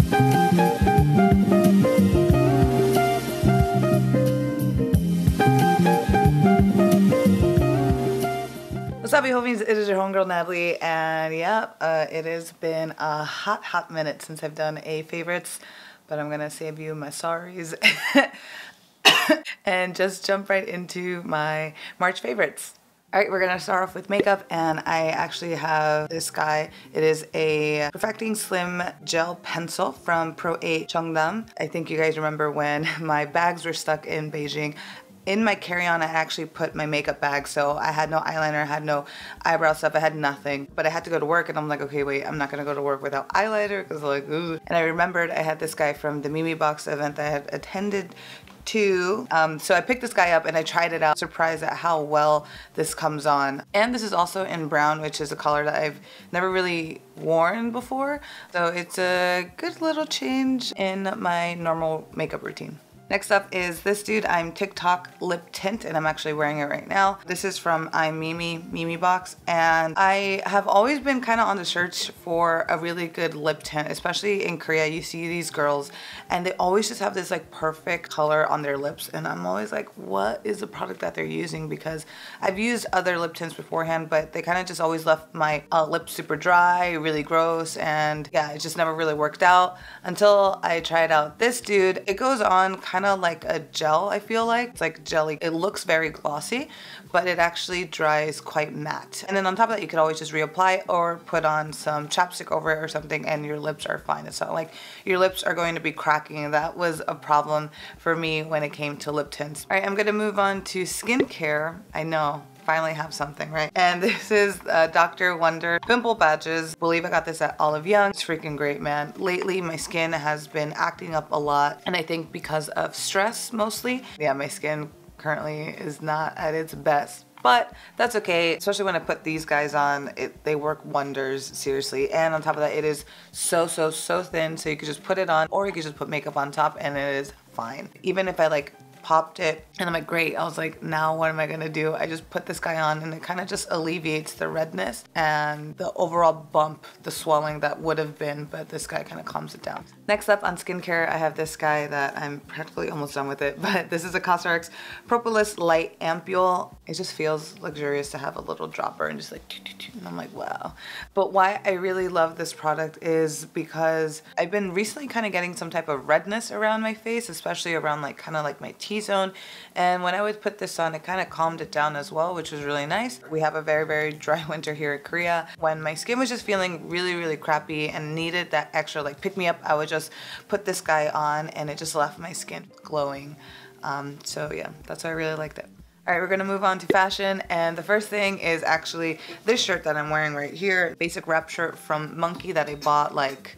What's up, you homies? It is your homegirl Natalie, and yeah, it has been a hot minute since I've done a favorites, but I'm gonna save you my sorries and just jump right into my March favorites. Alright, we're gonna start off with makeup, and I actually have this guy. It is a Perfecting Slim Gel Pencil from Pro 8 Cheongdam. I think you guys remember when my bags were stuck in Beijing. In my carry-on, I actually put my makeup bag, so I had no eyeliner, I had no eyebrow stuff, I had nothing. But I had to go to work, and I'm like, okay, wait, I'm not gonna go to work without eyeliner, because like, ooh. And I remembered I had this guy from the Mimi Box event that I had attended to. So I picked this guy up and I tried it out. Surprised at how well this comes on. And this is also in brown, which is a color that I've never really worn before. So it's a good little change in my normal makeup routine. Next up is this dude. I'm TikTok Lip Tint, and I'm actually wearing it right now. This is from I'm Mimi Box, and I have always been kind of on the search for a really good lip tint, especially in Korea. You see these girls and they always just have this like perfect color on their lips, and I'm always like, what is the product that they're using? Because I've used other lip tints beforehand, but they kind of just always left my lips super dry, really gross, and yeah, it just never really worked out until I tried out this dude. It goes on kind of like a gel, I feel like. It's like jelly. It looks very glossy, but it actually dries quite matte. And then on top of that, you could always just reapply or put on some chapstick over it or something, and your lips are fine. It's not like your lips are going to be cracking, and that was a problem for me when it came to lip tints. All right, I'm gonna move on to skincare. I know, finally have something, right? And this is Dr. Wonder Pimple Patches. I believe I got this at Olive Young. It's freaking great, man. Lately, my skin has been acting up a lot, and I think because of stress mostly. Yeah, my skin currently is not at its best, but that's okay, especially when I put these guys on. They work wonders, seriously. And on top of that, it is so thin, so you could just put it on, or you could just put makeup on top and it is fine. Even if I like popped it and I'm like, great, I was like, now what am I gonna do? I just put this guy on and it kind of just alleviates the redness and the overall bump, the swelling that would have been, but this guy kind of calms it down. Next up on skincare, I have this guy that I'm practically almost done with it, but this is a Cosrx Propolis Light Ampule. It just feels luxurious to have a little dropper and just like, and I'm like, wow. But why I really love this product is because I've been recently kind of getting some type of redness around my face, especially around like kind of like my T-zone. And when I would put this on, it kind of calmed it down as well, which was really nice. We have a very dry winter here in Korea. When my skin was just feeling really crappy and needed that extra like pick me up, I would just put this guy on and it just left my skin glowing. So yeah, that's why I really liked it. All right, we're gonna move on to fashion, and the first thing is actually this shirt that I'm wearing right here. Basic wrap shirt from Monkey that I bought like,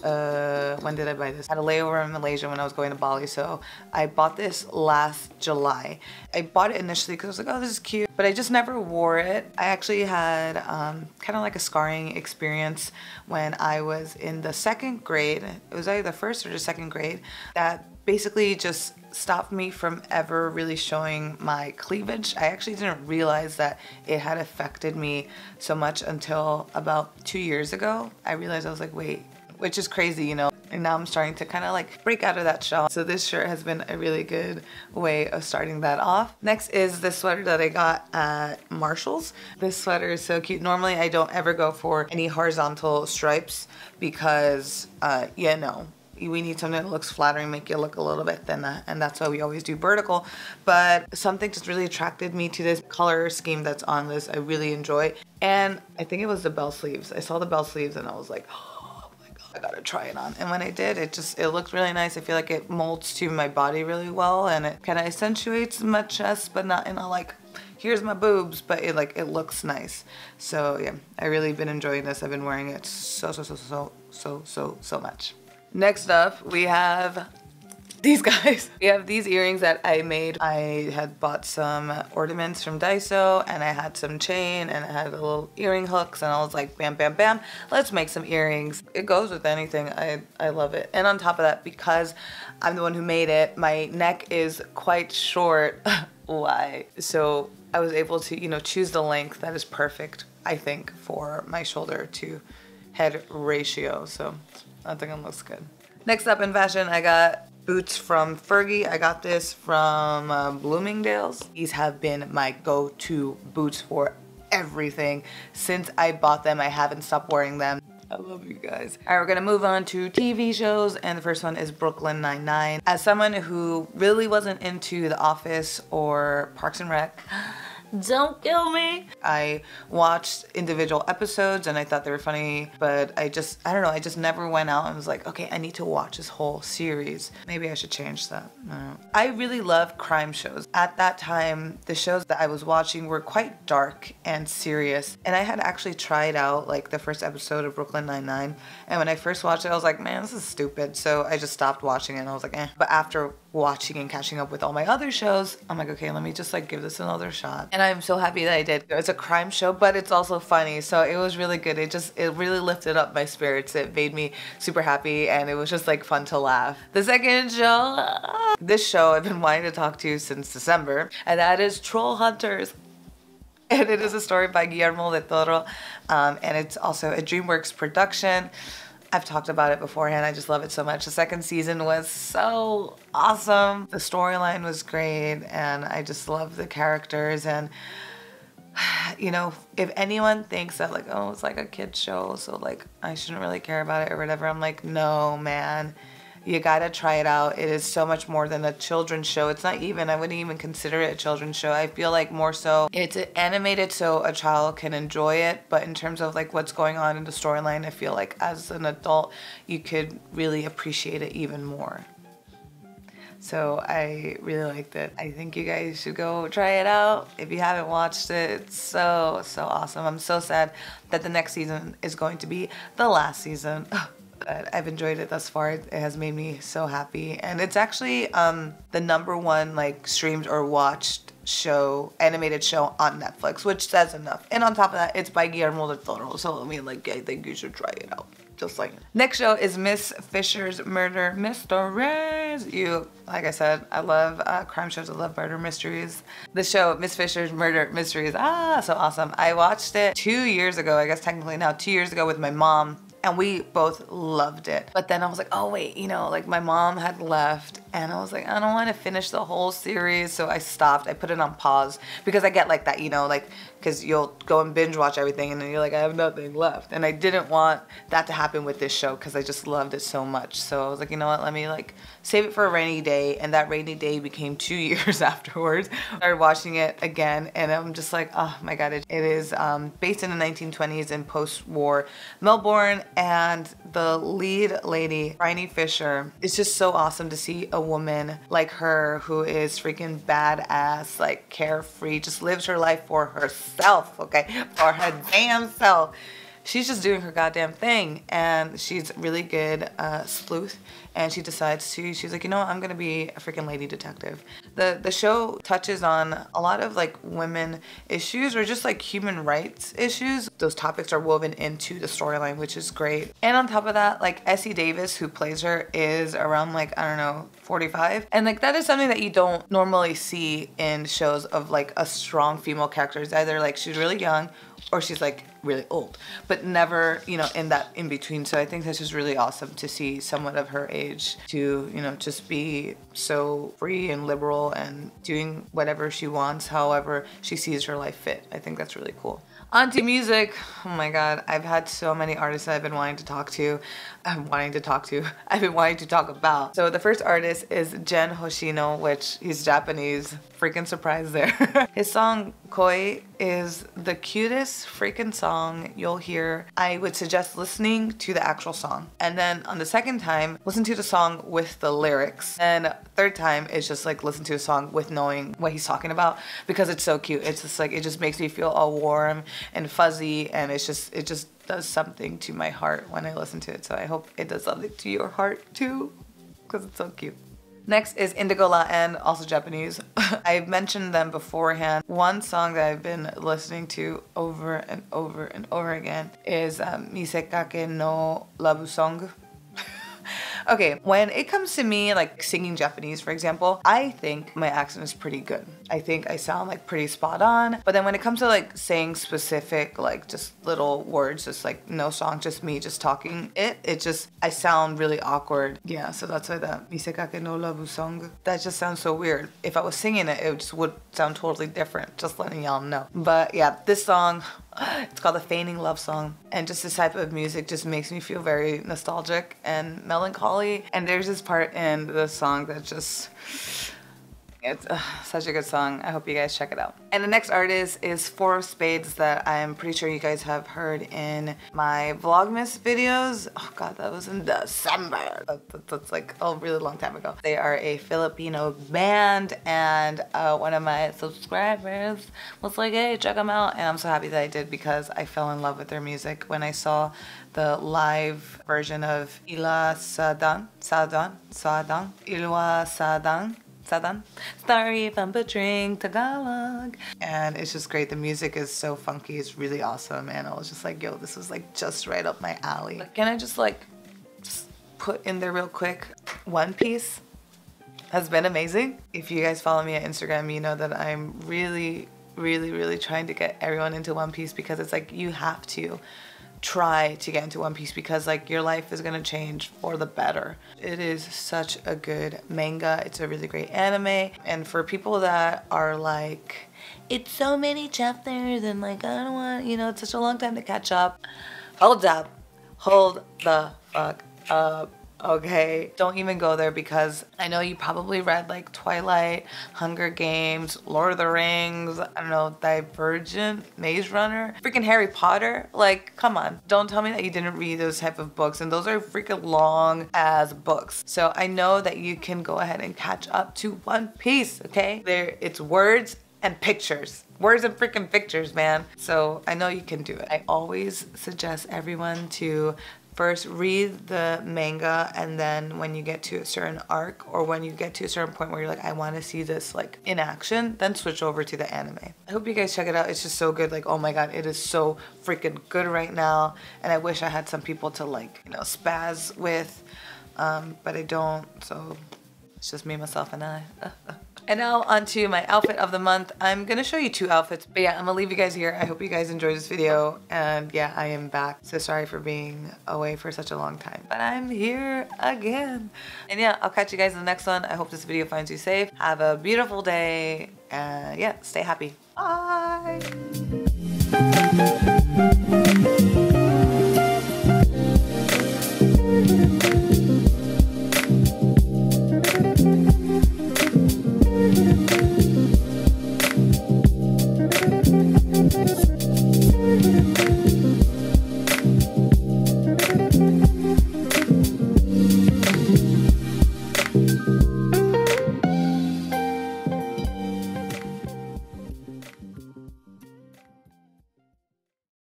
when did I buy this? I had a layover in Malaysia when I was going to Bali, so I bought this last July. I bought it initially because I was like, oh, this is cute, but I just never wore it. I actually had kind of like a scarring experience when I was in the 2nd grade. It was either the 1st or the 2nd grade that basically just stopped me from ever really showing my cleavage. I actually didn't realize that it had affected me so much until about 2 years ago. I realized, I was like, wait, which is crazy, you know, and now I'm starting to kind of like break out of that shell. So this shirt has been a really good way of starting that off. Next is this sweater that I got at Marshall's. This sweater is so cute. Normally I don't ever go for any horizontal stripes because, yeah, no. We need something that looks flattering, make you look a little bit thinner, and that's why we always do vertical. But something just really attracted me to this color scheme that's on this. I really enjoy. And I think it was the bell sleeves. I saw the bell sleeves and I was like, oh my God, I gotta try it on. And when I did, it looked really nice. I feel like it molds to my body really well, and it kind of accentuates my chest, but not in a like, here's my boobs, but it looks nice. So yeah, I really been enjoying this. I've been wearing it so much. Next up, we have these guys. We have these earrings that I made. I had bought some ornaments from Daiso, and I had some chain, and I had little earring hooks, and I was like, bam, bam, bam, let's make some earrings. It goes with anything. I love it. And on top of that, because I'm the one who made it, my neck is quite short. Why? So I was able to, you know, choose the length that is perfect, I think, for my shoulder to head ratio. So I think it looks good. Next up in fashion, I got boots from Fergie. I got this from Bloomingdale's. These have been my go-to boots for everything. Since I bought them, I haven't stopped wearing them. I love you guys. All right, we're gonna move on to TV shows, and the first one is Brooklyn Nine-Nine. As someone who really wasn't into The Office or Parks and Rec, don't kill me, I watched individual episodes and I thought they were funny, but I don't know, I just never went out and was like, okay, I need to watch this whole series. Maybe I should change that. I don't know. I really love crime shows. At that time, the shows that I was watching were quite dark and serious, and I had actually tried out like the first episode of Brooklyn Nine-Nine, and when I first watched it, I was like, man, this is stupid, so I just stopped watching it and I was like, eh. But after watching and catching up with all my other shows, I'm like, okay, let me just like give this another shot. And I'm so happy that I did. It's a crime show, but it's also funny, so it was really good. It really lifted up my spirits. It made me super happy, and it was just like fun to laugh. The second show, this show I've been wanting to talk to since December, and that is Troll Hunters. And it is a story by Guillermo del Toro, and it's also a DreamWorks production. I've talked about it beforehand. I just love it so much. The second season was so awesome. The storyline was great, and I just love the characters. And you know, if anyone thinks that like, oh, it's like a kid's show, so like I shouldn't really care about it or whatever, I'm like, no, man. You gotta try it out. It is so much more than a children's show. It's not even, I wouldn't even consider it a children's show. I feel like more so it's animated so a child can enjoy it, but in terms of like what's going on in the storyline, I feel like as an adult, you could really appreciate it even more. So I really liked it. I think you guys should go try it out. If you haven't watched it, it's so, so awesome. I'm so sad that the next season is going to be the last season. I've enjoyed it thus far. It has made me so happy, and it's actually the #1 like streamed or watched show, animated show on Netflix, which says enough. And on top of that, it's by Guillermo del Toro, so I mean, like, I think you should try it out. Just like. Next show is Miss Fisher's Murder Mysteries. Like I said, I love crime shows. I love murder mysteries. The show Miss Fisher's Murder Mysteries, so awesome. I watched it 2 years ago, I guess technically now 2 years ago with my mom. And we both loved it. But then I was like, oh wait, you know, like my mom had left, and I was like, I don't want to finish the whole series. So I stopped. I put it on pause because I get like that, you know, like, because you'll go and binge watch everything and then you're like, I have nothing left. And I didn't want that to happen with this show because I just loved it so much. So I was like, you know what, let me like save it for a rainy day. And that rainy day became 2 years afterwards. I started watching it again, and I'm just like, oh my God, it is based in the 1920s in post-war Melbourne. And the lead lady, Bryony Fisher, it's just so awesome to see a woman like her who is freaking badass, like carefree, just lives her life for herself, okay? For her damn self. She's just doing her goddamn thing, and she's really good sleuth, and she decides to, she's like, you know what, I'm gonna be a freaking lady detective. The show touches on a lot of like women issues or just like human rights issues. Those topics are woven into the storyline, which is great. And on top of that, like Essie Davis, who plays her, is around like, I don't know, 45. And like that is something that you don't normally see in shows of like a strong female character. It's either like she's really young or she's like really old, but never, you know, in that in between. So I think that's just really awesome to see someone of her age to, you know, just be so free and liberal and doing whatever she wants, however she sees her life fit. I think that's really cool. On to music. Oh my God, I've had so many artists that I've been wanting to talk to. I've been wanting to talk about. So the first artist is Gen Hoshino, which he's Japanese. Freaking surprise there. His song Koi is the cutest freaking song you'll hear. I would suggest listening to the actual song. And then on the second time, listen to the song with the lyrics. And third time is just like listen to a song with knowing what he's talking about, because it's so cute. It's just like, it just makes me feel all warm and fuzzy, and it just does something to my heart when I listen to it. So I hope it does something to your heart too, because it's so cute. Next is Indigo La N, also Japanese. I've mentioned them beforehand. One song that I've been listening to over and over and over again is Misekake no Love Song, Okay, when it comes to me like singing Japanese, for example, I think my accent is pretty good. I think I sound like pretty spot on. But then when it comes to like saying specific, like just little words, just like no song, just me just talking it just, I sound really awkward. Yeah, so that's why that Misekake no Love song, that just sounds so weird. If I was singing it, it just would sound totally different, just letting y'all know. But yeah, this song, it's called the Feigning Love Song, and just this type of music just makes me feel very nostalgic and melancholy. And there's this part in the song that just, it's such a good song. I hope you guys check it out. And the next artist is Four of Spades, that I'm pretty sure you guys have heard in my Vlogmas videos. Oh god, that was in December. That's like a really long time ago. They are a Filipino band, and one of my subscribers was like, hey, check them out. And I'm so happy that I did, because I fell in love with their music when I saw the live version of Ila Sadang, Ilwa Sadang. Sorry if I'm butchering Tagalog. And it's just great. The music is so funky. It's really awesome. And I was just like, yo, this is like just right up my alley. Can I just like put in there real quick? One Piece has been amazing. If you guys follow me on Instagram, you know that I'm really trying to get everyone into One Piece, because it's like you have to try to get into One Piece, because like your life is gonna change for the better. It is such a good manga. It's a really great anime. And for people that are like, it's so many chapters and like I don't want, you know, it's such a long time to catch up. Hold up. Hold the fuck up. Okay, don't even go there, because I know you probably read like Twilight, Hunger Games, Lord of the Rings, I don't know, Divergent, Maze Runner, freaking Harry Potter. Like, come on, don't tell me that you didn't read those type of books, and those are freaking long as books. So I know that you can go ahead and catch up to One Piece, okay? It's words and pictures. Words and freaking pictures, man. So I know you can do it. I always suggest everyone to first read the manga, and then when you get to a certain arc, or when you get to a certain point where you're like, I want to see this like in action, then switch over to the anime. I hope you guys check it out. It's just so good. Like, oh my god, it is so freaking good right now. And I wish I had some people to like, you know, spaz with, but I don't. So it's just me, myself, and I. And now onto my outfit of the month. I'm gonna show you two outfits, but yeah, I'm gonna leave you guys here. I hope you guys enjoyed this video, and yeah, I am back. So sorry for being away for such a long time, but I'm here again. And yeah, I'll catch you guys in the next one. I hope this video finds you safe. Have a beautiful day, and yeah, stay happy. Bye.